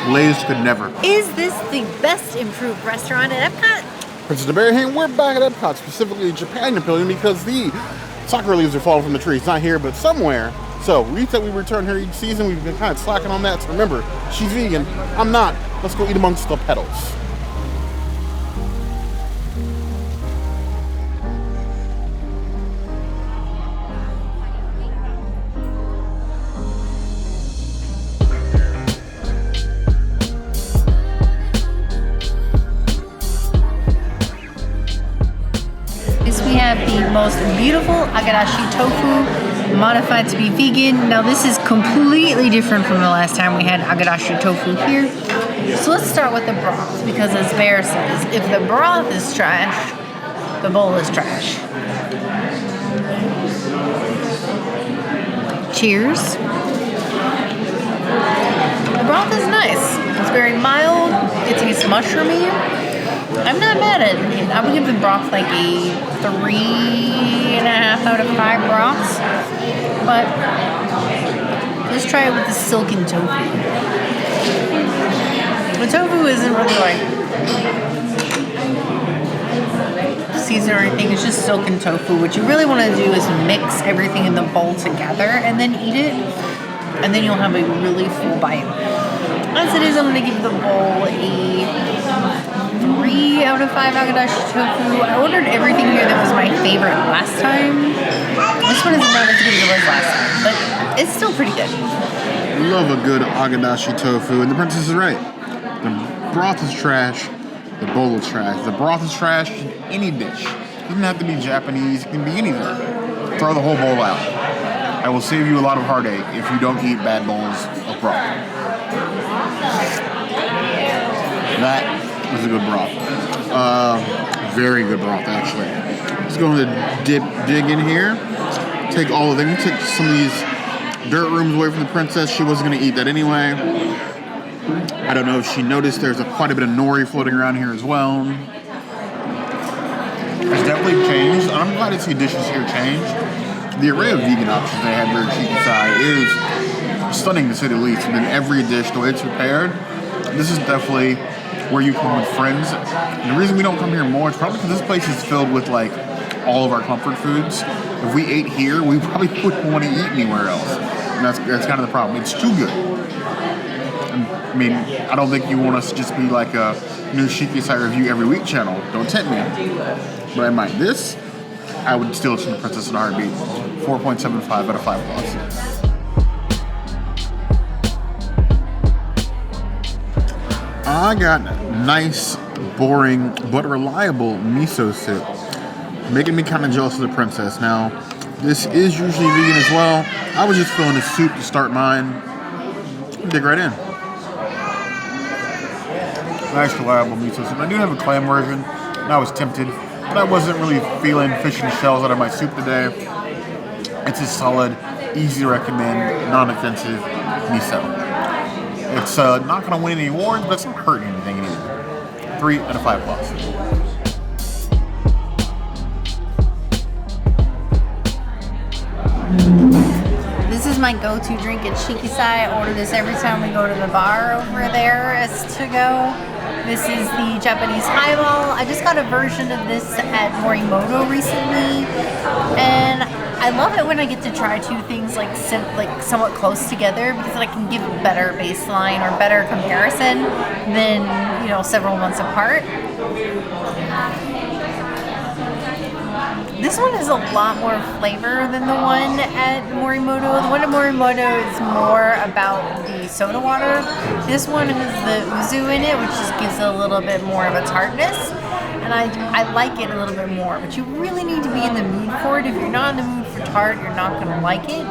Lay's could never. Is this the best improved restaurant at Epcot? Princess of Bear here, we're back at Epcot, specifically Japan Pavilion, because the sakura leaves are falling from the tree. It's not here, but somewhere. So we said we return here each season. We've been kind of slacking on that. So remember, she's vegan. I'm not. Let's go eat amongst the petals. We have the most beautiful Agedashi tofu, modified to be vegan. Now this is completely different from the last time we had Agedashi tofu here. So let's start with the broth, because as Bear says, if the broth is trash, the bowl is trash. Cheers. The broth is nice. It's very mild. It tastes mushroomy. I'm not mad at it. I would give the broth like a 3.5 out of 5 broths. But let's try it with the silken tofu. The tofu isn't really like seasoned or anything. It's just silken tofu. What you really want to do is mix everything in the bowl together and then eat it. And then you'll have a really full bite. As it is, I'm going to give the bowl a 3 out of 5 Agedashi tofu. I ordered everything here that was my favorite last time. This one is not as good as it was last time, but it's still pretty good. Love a good Agedashi tofu, and the princess is right. The broth is trash, the bowl is trash. The broth is trash in any dish. It doesn't have to be Japanese, it can be anything. Throw the whole bowl out. I will save you a lot of heartache if you don't eat bad bowls of broth. That was a good broth. Very good broth, actually. Let's go ahead and dig in here. Take all of them. Take some of these dirt rooms away from the princess. She wasn't going to eat that anyway. I don't know if she noticed there's quite a bit of nori floating around here as well. It's definitely changed. I'm glad to see dishes here change. The array of vegan options they have here at Shiki-Sai is stunning to say the least. And then every dish, the way it's prepared, this is definitely where you come with friends. And the reason we don't come here more is probably because this place is filled with like all of our comfort foods. If we ate here, we probably wouldn't want to eat anywhere else. And that's kind of the problem. It's too good. I mean, I don't think you want us to just be like a new Shiki-Sai review every week channel. Don't tempt me. But I might. This, I would steal it from the Princess in a heartbeat. 4.75 out of 5 plus. I got nice, boring, but reliable miso soup, making me kind of jealous of the princess. Now, this is usually vegan as well. I was just filling a soup to start mine. Dig right in. Nice, reliable miso soup. I do have a clam version, and I was tempted, but I wasn't really feeling fish and shells out of my soup today. It's a solid, easy to recommend, non-offensive miso. It's not going to win any awards, but it's not hurting anything either. 3 out of 5 plus. This is my go-to drink at Shiki-Sai. I order this every time we go to the bar over there as to go. This is the Japanese Highball. I just got a version of this at Morimoto recently, and I love it when I get to try two things like somewhat close together, because I can give a better baseline or better comparison than, you know, several months apart. This one has a lot more flavor than the one at Morimoto. The one at Morimoto is more about the soda water. This one has the yuzu in it, which just gives it a little bit more of a tartness. And I like it a little bit more, but you really need to be in the mood for it. If you're not in the mood for tart, you're not going to like it.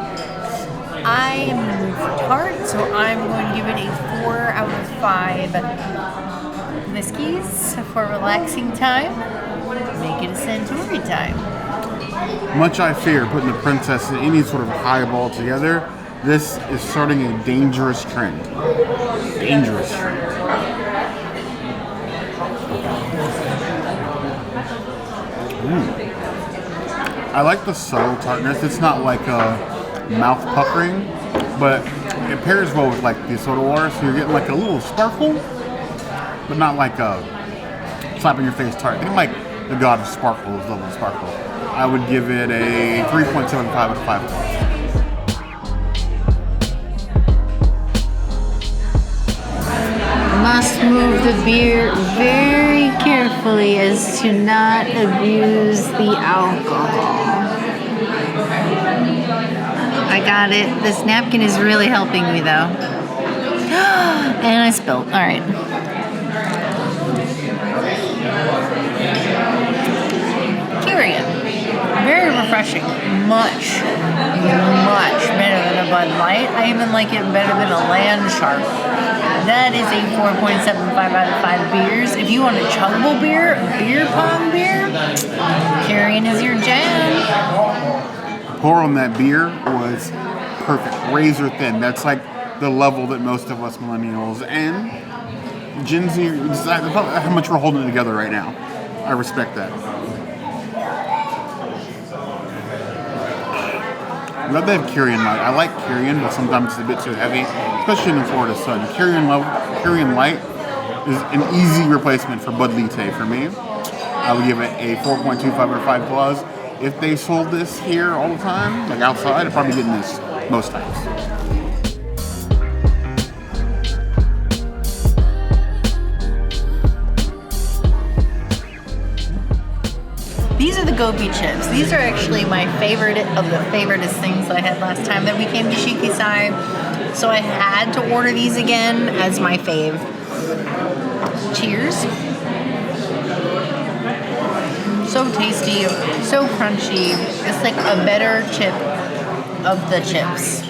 I am in the mood for tart, so I'm going to give it a 4 out of 5 whiskeys for relaxing time. Make it a Suntory time. Much I fear putting the princess in any sort of highball together, this is starting a dangerous trend. Dangerous trend. I like the subtle tartness. It's not like a mouth puckering, but it pairs well with like the soda water, so you're getting like a little sparkle, but not like a slapping your face tart. Think like the god of sparkle is level of sparkle. I would give it a 3.75 out of 5. Must move the beer very carefully as to not abuse the alcohol. I got it. This napkin is really helping me though. And I spilled. All right. Kirin. Very refreshing. Much better than a Bud Light. I even like it better than a Land Shark. That is a 4.75 out of 5 beers. If you want a chuggable beer pong beer, Kirin is your jam. Pour on that beer was perfect, razor thin. That's like the level that most of us millennials and Gen Z, how much we're holding it together right now. I respect that. I love that Kirin Light. I like Kirin, but sometimes it's a bit too heavy, especially in the Florida sun. Kirin Light is an easy replacement for Bud Light for me. I would give it a 4.25 out of 5 claws. If they sold this here all the time, like outside, I'd probably be getting this most times. These are the gobi chips. These are actually my favorite of the favoriteest things that I had last time that we came to Shiki-Sai. So I had to order these again as my fave. Cheers. So tasty, so crunchy. It's like a better chip of the chips.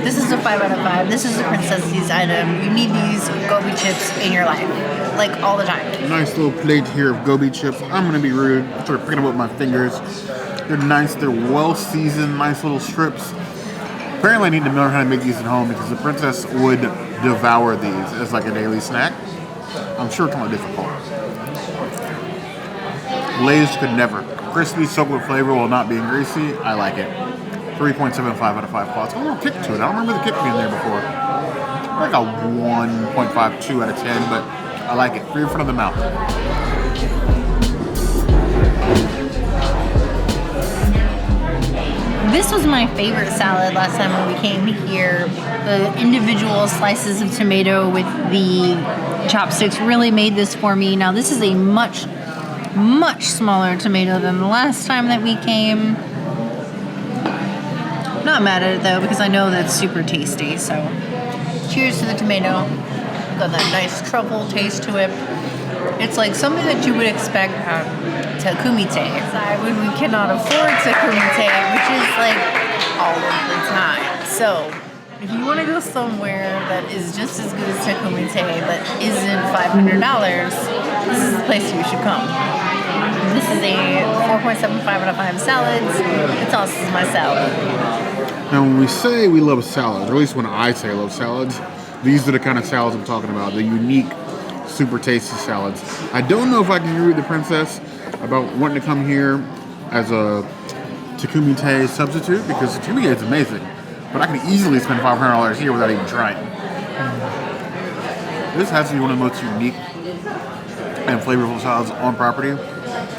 This is a 5 out of 5. This is a princess's item. You need these gobi chips in your life, like all the time. Nice little plate here of gobi chips. I'm gonna be rude. Sort of picking them up with my fingers. They're nice. They're well seasoned. Nice little strips. Apparently, I need to learn how to make these at home because the princess would devour these as like a daily snack. I'm sure it's not difficult. Lay's could never. Crispy, soaked with flavor while not being greasy. I like it. 3.75 out of 5 claws. A little kick to it. I don't remember the kick being there before. Like a 1.52 out of 10, but I like it. Free in front of the mouth. This was my favorite salad last time when we came here. The individual slices of tomato with the chopsticks really made this for me. Now this is a much smaller tomato than the last time that we came. Not mad at it though because I know that's super tasty. So cheers to the tomato. Got that nice truffle taste to it. It's like something that you would expect at takumite. When we cannot afford takumite, which is like all of the time. So if you want to go somewhere that is just as good as takumite but isn't $500, this is the place you should come. This is a 4.75 out of 5 salads. It's also my salad. Now, when we say we love salads, or at least when I say I love salads, these are the kind of salads I'm talking about, the unique, super tasty salads. I don't know if I can agree with the princess about wanting to come here as a takumite substitute, because takumite is amazing, but I can easily spend $500 here without even trying. This has to be one of the most unique and flavorful salads on property.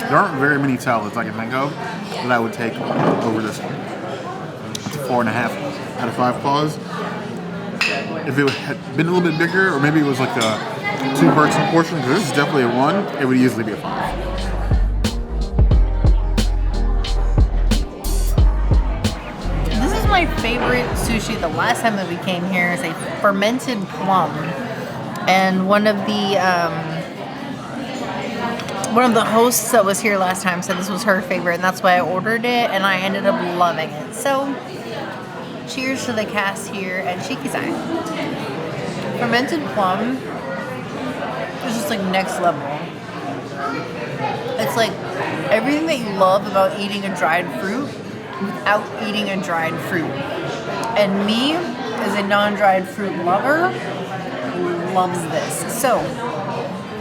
There aren't very many salads I can think of that I would take over this one. It's a 4.5 out of 5 claws. If it had been a little bit bigger, or maybe it was like a 2-person portion, because this is definitely a 1, it would easily be a 5. This is my favorite sushi. The last time that we came here is a fermented plum, and one of the hosts that was here last time said this was her favorite, and that's why I ordered it, and I ended up loving it. So, cheers to the cast here at Shiki-Sai. Fermented plum is just like next level. It's like everything that you love about eating a dried fruit without eating a dried fruit. And me, as a non-dried fruit lover, loves this. So,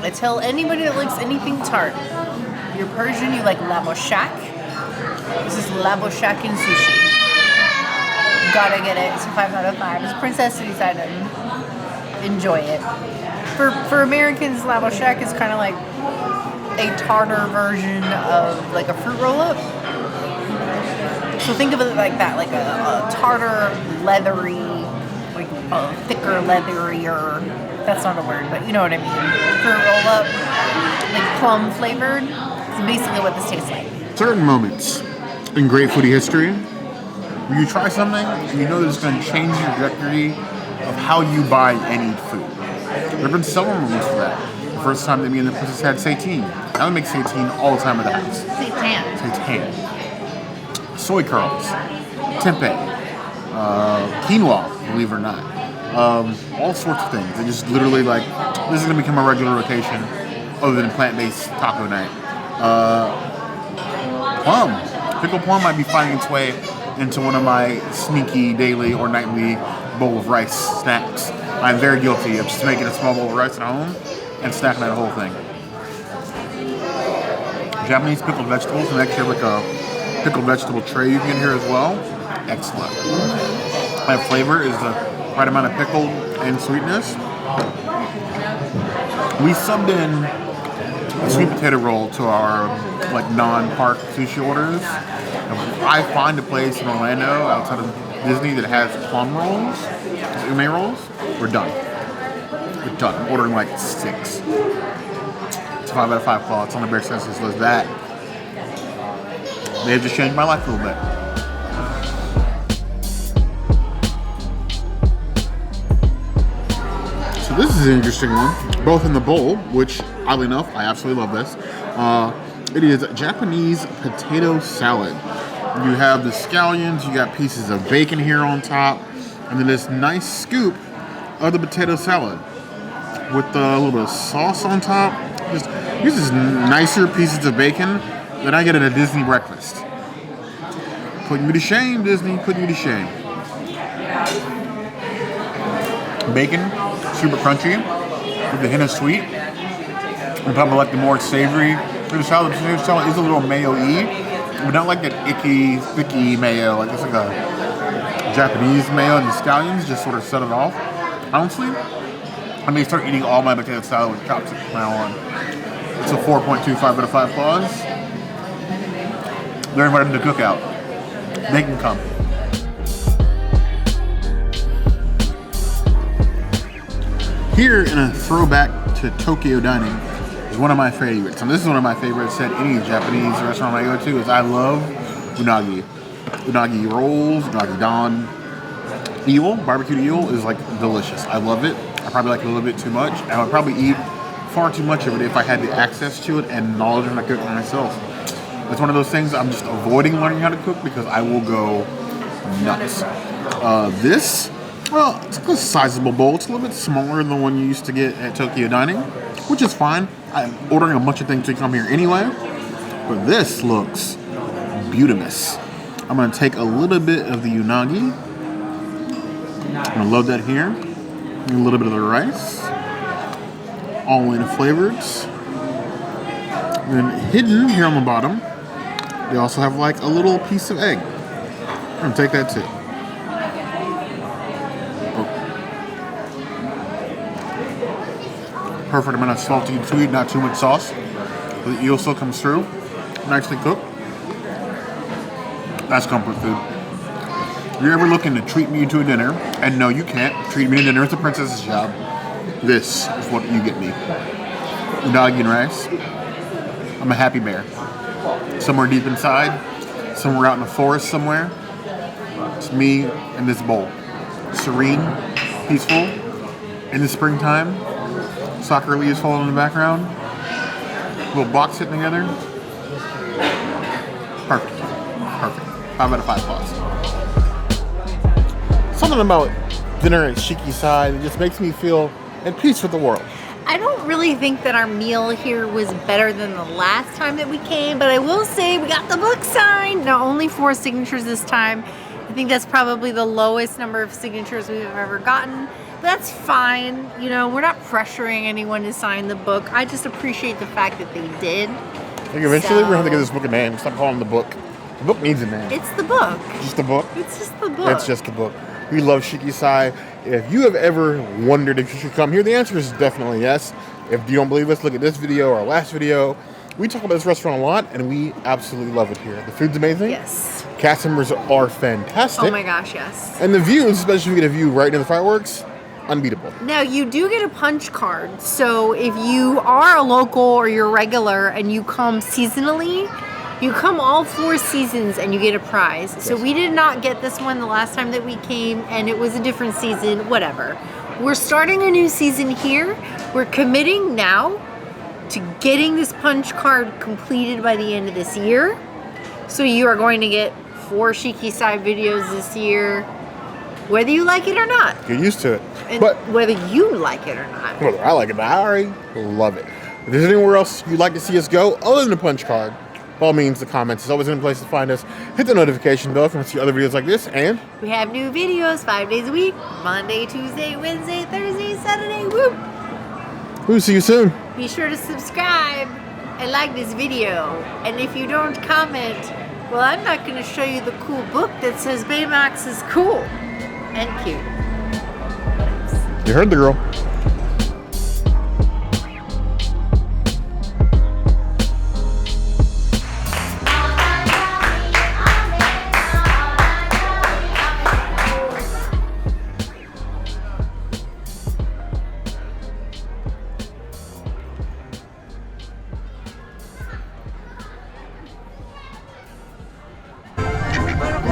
I tell anybody that likes anything tart, if you're Persian, you like laboshak. This is laboshak in sushi. Gotta get it. It's a 5 out of 5. It's a Princess City's item. Enjoy it. For Americans, Lavo Shack is kind of like a tartar version of like a fruit roll-up. So think of it like that, like a tartar, leathery, like a thicker, leatherier. That's not a word, but you know what I mean. Fruit roll-up, like plum flavored. It's basically what this tastes like. Certain moments in great foodie history, where you try something and you know that it's going to change the trajectory of how you buy and eat food. There have been several moments for that. The first time that me and the princess had seitan. I would make seitan all the time at the house. Seitan. Soy curls. Tempeh. Quinoa, believe it or not. All sorts of things. They just literally like, this is going to become a regular rotation other than plant-based taco night. Plum. Pickled plum might be finding its way into one of my sneaky daily or nightly bowl of rice snacks. I'm very guilty of just making a small bowl of rice at home and snacking that whole thing. Japanese pickled vegetables, and actually like a pickled vegetable tray you can get here as well. Excellent. That flavor is the right amount of pickle and sweetness. We subbed in a sweet potato roll to our like non-park sushi orders. I find a place in Orlando outside of Disney that has plum rolls, ume rolls. We're done. I'm ordering like 6. It's a 5 out of 5 claw. It's on the bare senses list. That they have just changed my life a little bit. So this is an interesting one. Both in the bowl, which oddly enough, I absolutely love this. It is Japanese potato salad. You have the scallions, you got pieces of bacon here on top, and then this nice scoop of the potato salad with a little bit of sauce on top. Just uses nicer pieces of bacon than I get at a Disney breakfast. Putting me to shame, Disney, putting me to shame. Bacon, super crunchy, with a hint of sweet. On top of like the more savory potato salad. The potato salad is a little mayo-y, but not like that icky, sticky mayo. Like it's like a Japanese mayo, and the scallions just sort of set it off. Honestly, I may start eating all my potato salad with chopsticks from now on. It's a 4.25 out of 5 claws. They're invited to cookout. They can come. Here in a throwback to Tokyo dining is one of my favorites. And this is one of my favorites at any Japanese restaurant I go to is I love unagi. Unagi rolls, Unagi Don. Eel, barbecued eel is like delicious. I love it. I probably like it a little bit too much. I would probably eat far too much of it if I had the access to it and knowledge of how to cook it myself. It's one of those things I'm just avoiding learning how to cook because I will go nuts. This, well, it's a sizable bowl. It's a little bit smaller than the one you used to get at Tokyo Dining, which is fine. I'm ordering a bunch of things to come here anyway, but this looks beautimous. I'm going to take a little bit of the unagi. I'm going to load that here. A little bit of the rice. All in flavors. And then hidden here on the bottom, they also have like a little piece of egg. I'm going to take that too. Perfect amount of salty and sweet, not too much sauce. The eel still comes through. Nicely cooked. That's comfort food. If you're ever looking to treat me to a dinner, and no, you can't treat me to dinner, it's a princess's job, this is what you get me. Unagi and rice. I'm a happy bear. Somewhere deep inside, somewhere out in the forest somewhere, it's me and this bowl. Serene, peaceful, in the springtime, soccer leaves falling in the background, little box sitting together. Perfect. 5 out of 5 claws. Something about dinner at Shiki-Sai that just makes me feel at peace with the world. I don't really think that our meal here was better than the last time that we came, but I will say we got the book signed. Now only 4 signatures this time. I think that's probably the lowest number of signatures we've ever gotten. But that's fine. You know, we're not pressuring anyone to sign the book. I just appreciate the fact that they did. I think eventually we're going to have to give this book a name. Stop calling it the book. The book needs it, man. It's the book. Just the book? It's just the book. It's just the book. We love Shiki-Sai. If you have ever wondered if you should come here, the answer is definitely yes. If you don't believe us, look at this video or our last video. We talk about this restaurant a lot, and we absolutely love it here. The food's amazing. Yes. Cast members are fantastic. Oh my gosh, yes. And the views, especially if you get a view right near the fireworks, unbeatable. Now, you do get a punch card. So if you are a local or you're regular and you come seasonally, you come all 4 seasons and you get a prize. So we did not get this one the last time that we came, and it was a different season, whatever. We're starting a new season here. We're committing now to getting this punch card completed by the end of this year. So you are going to get 4 Shiki-Sai videos this year, whether you like it or not. Get used to it. And But whether you like it or not. whether I like it, I already love it. If there's anywhere else you'd like to see us go, other than the punch card, by all means, the comments is always a place to find us. Hit the notification bell if you want to see other videos like this, and We have new videos 5 days a week, Monday, Tuesday, Wednesday, Thursday, Saturday, whoop! we'll see you soon. Be sure to subscribe and like this video. And if you don't comment, well, I'm not going to show you the cool book that says Baymax is cool and cute. You heard the girl.